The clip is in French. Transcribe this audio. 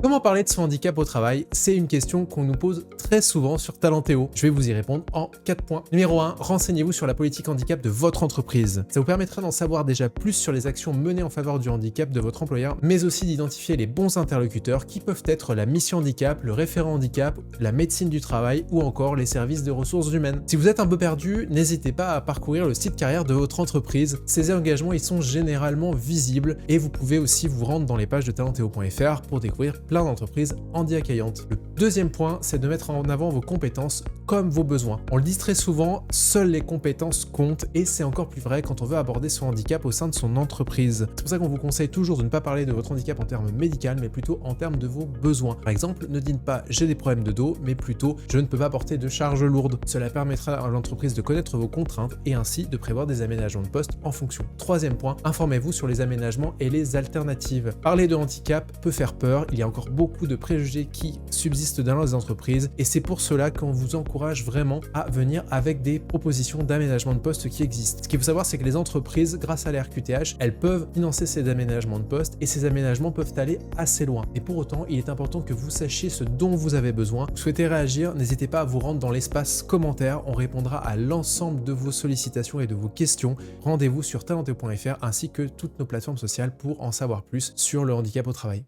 Comment parler de son handicap au travail? C'est une question qu'on nous pose très souvent sur Talentéo. Je vais vous y répondre en 4 points. Numéro 1, renseignez-vous sur la politique handicap de votre entreprise. Ça vous permettra d'en savoir déjà plus sur les actions menées en faveur du handicap de votre employeur, mais aussi d'identifier les bons interlocuteurs qui peuvent être la mission handicap, le référent handicap, la médecine du travail ou encore les services de ressources humaines. Si vous êtes un peu perdu, n'hésitez pas à parcourir le site carrière de votre entreprise. Ces engagements, ils sont généralement visibles et vous pouvez aussi vous rendre dans les pages de talentéo.fr pour découvrir plein d'entreprises handiaccueillantes. Le deuxième point, c'est de mettre en avant vos compétences comme vos besoins. On le dit très souvent, seules les compétences comptent et c'est encore plus vrai quand on veut aborder son handicap au sein de son entreprise. C'est pour ça qu'on vous conseille toujours de ne pas parler de votre handicap en termes médicaux, mais plutôt en termes de vos besoins. Par exemple, ne dites pas j'ai des problèmes de dos, mais plutôt je ne peux pas porter de charges lourdes. Cela permettra à l'entreprise de connaître vos contraintes et ainsi de prévoir des aménagements de poste en fonction. Troisième point, informez-vous sur les aménagements et les alternatives. Parler de handicap peut faire peur, il y a encore beaucoup de préjugés qui subsistent dans les entreprises et c'est pour cela qu'on vous encourage vraiment à venir avec des propositions d'aménagement de poste qui existent. Ce qu'il faut savoir, c'est que les entreprises, grâce à la RQTH, elles peuvent financer ces aménagements de poste et ces aménagements peuvent aller assez loin. Et pour autant, il est important que vous sachiez ce dont vous avez besoin. Vous souhaitez réagir, n'hésitez pas à vous rendre dans l'espace commentaire, on répondra à l'ensemble de vos sollicitations et de vos questions. Rendez-vous sur talentéo.fr ainsi que toutes nos plateformes sociales pour en savoir plus sur le handicap au travail.